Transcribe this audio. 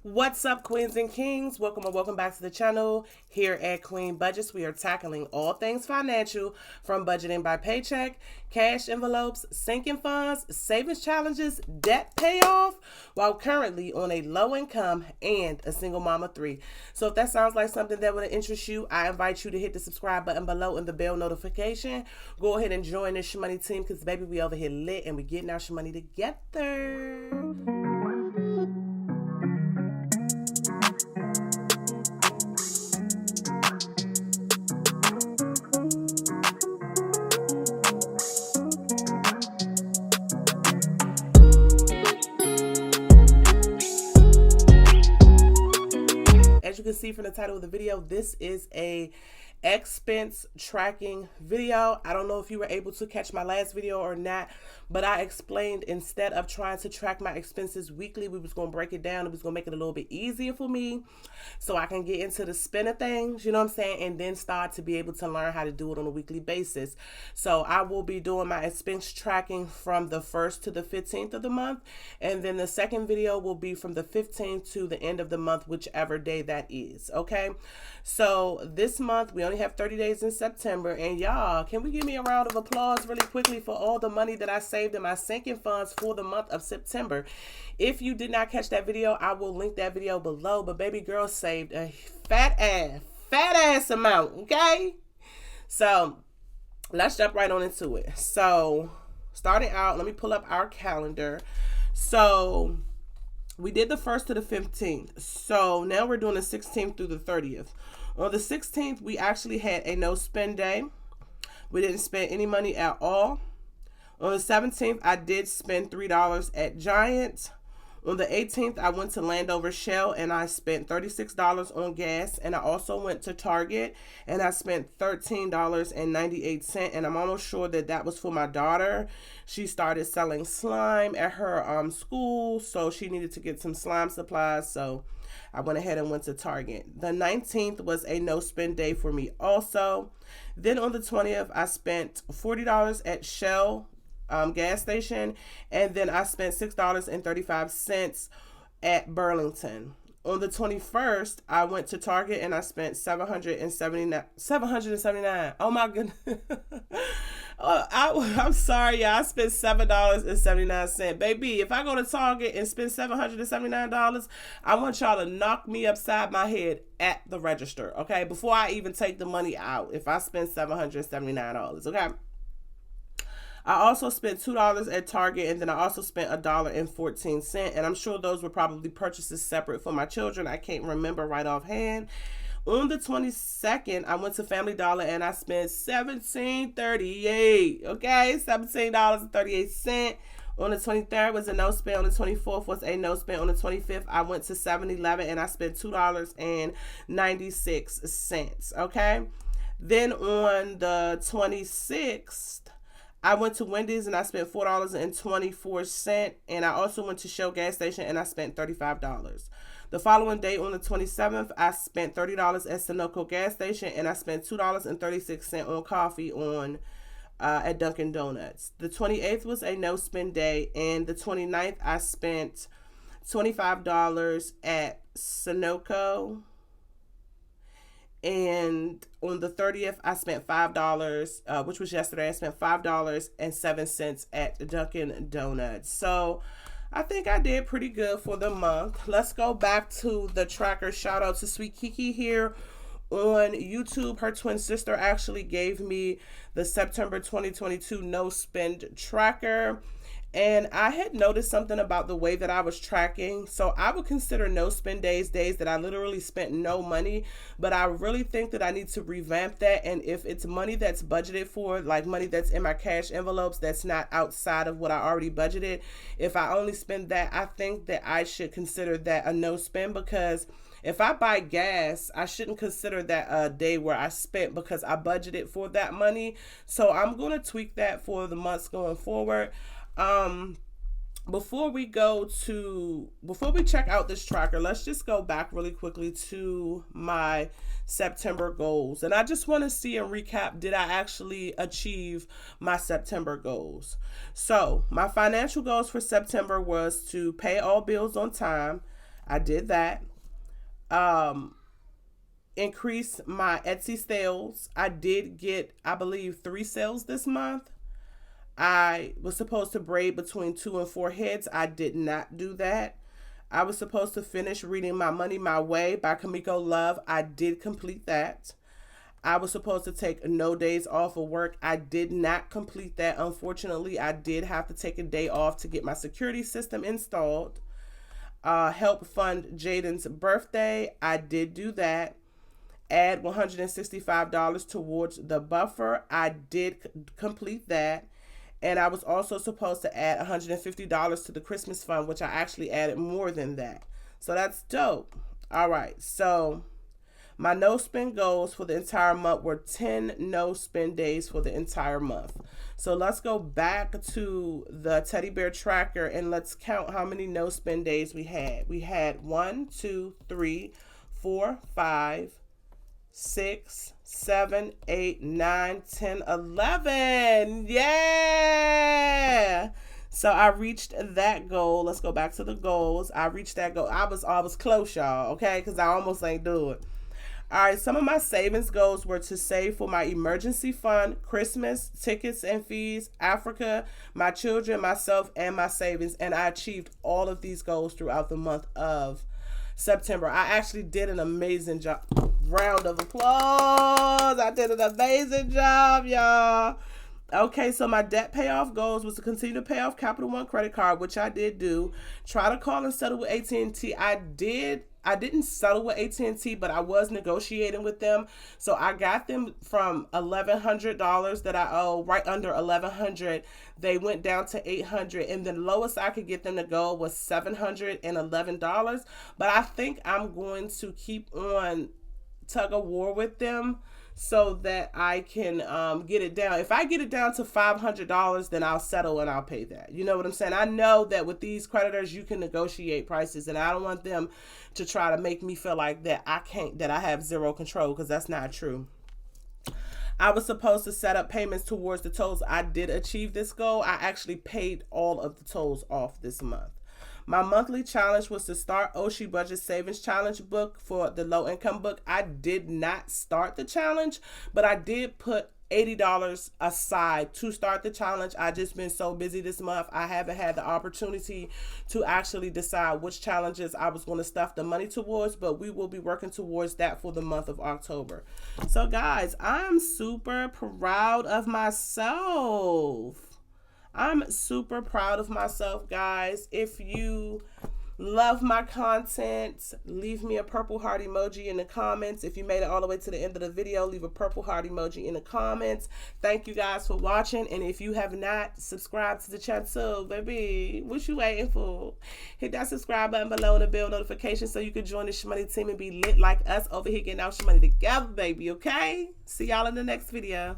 What's up, queens and kings? Welcome or welcome back to the channel. Here at Queen Budgets, we are tackling all things financial, from budgeting by paycheck, cash envelopes, sinking funds, savings challenges, debt payoff, while currently on a low income and a single mama 3. So if that sounds like something that would interest you, I invite you to hit the subscribe button below and the bell notification. Go ahead and join this Shmoney team, because baby, we over here lit and we getting our Shmoney together. As you can see from the title of the video, this is a expense tracking video. I don't know if you were able to catch my last video or not, but I explained, instead of trying to track my expenses weekly, we was going to break it down. It was going to make it a little bit easier for me so I can get into the spin of things, you know what I'm saying, and then start to be able to learn how to do it on a weekly basis. So I will be doing my expense tracking from the 1st to the 15th of the month, and then the second video will be from the 15th to the end of the month, whichever day that is. Okay, so this month we only have 30 days in September, and y'all, can we give me a round of applause really quickly for all the money that I saved in my sinking funds for the month of September? If you did not catch that video, I will link that video below, but baby girl saved a fat ass amount. Okay, so let's jump right on into it. So starting out, let me pull up our calendar. So we did the 1st to the 15th. So now we're doing the 16th through the 30th. On the 16th, we actually had a no spend day. We didn't spend any money at all. On the 17th, I did spend $3 at Giant. On the 18th, I went to Landover Shell and I spent $36 on gas. And I also went to Target and I spent $13.98. And I'm almost sure that that was for my daughter. She started selling slime at her school, so she needed to get some slime supplies. So I went ahead and went to Target. The 19th was a no spend day for me also. Then on the 20th, I spent $40 at Shell gas station, and then I spent $6.35 at Burlington. On the 21st, I went to Target and I spent $779. Oh my goodness. I'm sorry, y'all. I spent $7.79. Baby, if I go to Target and spend $779, I want y'all to knock me upside my head at the register, okay? Before I even take the money out, if I spend $779, okay? I also spent $2 at Target, and then I also spent $1.14, and I'm sure those were probably purchases separate for my children. I can't remember right offhand. On the 22nd, I went to Family Dollar and I spent $17.38. Okay, $17.38. On the 23rd was a no spend. On the 24th was a no spend. On the 25th, I went to 7-Eleven and I spent $2.96. Okay, then on the 26th, I went to Wendy's and I spent $4.24, and I also went to Shell gas station and I spent $35. The following day, on the 27th, I spent $30 at Sunoco gas station and I spent $2.36 on coffee at Dunkin' Donuts. The 28th was a no spend day, and the 29th, I spent $25 at Sunoco. And on the 30th, I spent $5, which was yesterday. I spent $5.07 at Dunkin' Donuts. So I think I did pretty good for the month. Let's go back to the tracker. Shout out to Sweet Kiki here on YouTube. Her twin sister actually gave me the September 2022 no spend tracker. And I had noticed something about the way that I was tracking. So I would consider no spend days that I literally spent no money. But I really think that I need to revamp that. And if it's money that's budgeted for, like money that's in my cash envelopes, that's not outside of what I already budgeted, if I only spend that, I think that I should consider that a no spend, because if I buy gas, I shouldn't consider that a day where I spent, because I budgeted for that money. So I'm going to tweak that for the months going forward. Before we check out this tracker, let's just go back really quickly to my September goals. And I just want to see and recap, did I actually achieve my September goals? So my financial goals for September was to pay all bills on time. I did that. Increase my Etsy sales. I did get, I believe, 3 sales this month. I was supposed to braid between 2 and 4 heads. I did not do that. I was supposed to finish reading My Money My Way by Kamiko Love. I did complete that. I was supposed to take no days off of work. I did not complete that. Unfortunately, I did have to take a day off to get my security system installed. Help fund Jaden's birthday. I did do that. Add $165 towards the buffer. I did complete that. And I was also supposed to add $150 to the Christmas fund, which I actually added more than that. So that's dope. All right. So my no spend goals for the entire month were 10 no spend days for the entire month. So let's go back to the teddy bear tracker and let's count how many no spend days we had. We had 1, 2, 3, 4, 5, 6, 7, 8, 9, 10, 11. Yeah. So I reached that goal. Let's go back to the goals. I reached that goal. I was close, y'all. Okay. Because I almost ain't do it. All right. Some of my savings goals were to save for my emergency fund, Christmas, tickets and fees, Africa, my children, myself, and my savings. And I achieved all of these goals throughout the month of September. I actually did an amazing job. Round of applause. I did an amazing job, y'all. Okay, so my debt payoff goals was to continue to pay off Capital One credit card, which I did do. Try to call and settle with AT&T. I didn't settle with AT&T, but I was negotiating with them. So I got them from $1,100 that I owe, right under $1,100. They went down to $800, and the lowest I could get them to go was $711. But I think I'm going to keep on tug of war with them so that I can get it down. If I get it down to $500, then I'll settle and I'll pay that. You know what I'm saying? I know that with these creditors, you can negotiate prices, and I don't want them to try to make me feel like that I have zero control, because that's not true. I was supposed to set up payments towards the tolls. I did achieve this goal. I actually paid all of the tolls off this month. My monthly challenge was to start Oshi Budget Savings Challenge book for the low income book. I did not start the challenge, but I did put $80 aside to start the challenge. I just been so busy this month. I haven't had the opportunity to actually decide which challenges I was going to stuff the money towards, but we will be working towards that for the month of October. So guys, I'm super proud of myself. I'm super proud of myself, guys. If you love my content, leave me a purple heart emoji in the comments. If you made it all the way to the end of the video, leave a purple heart emoji in the comments. Thank you guys for watching. And if you have not subscribed to the channel, baby, what you waiting for? Hit that subscribe button below and the bell notification so you can join the Shmoney team and be lit like us over here getting our Shmoney together, baby, okay? See y'all in the next video.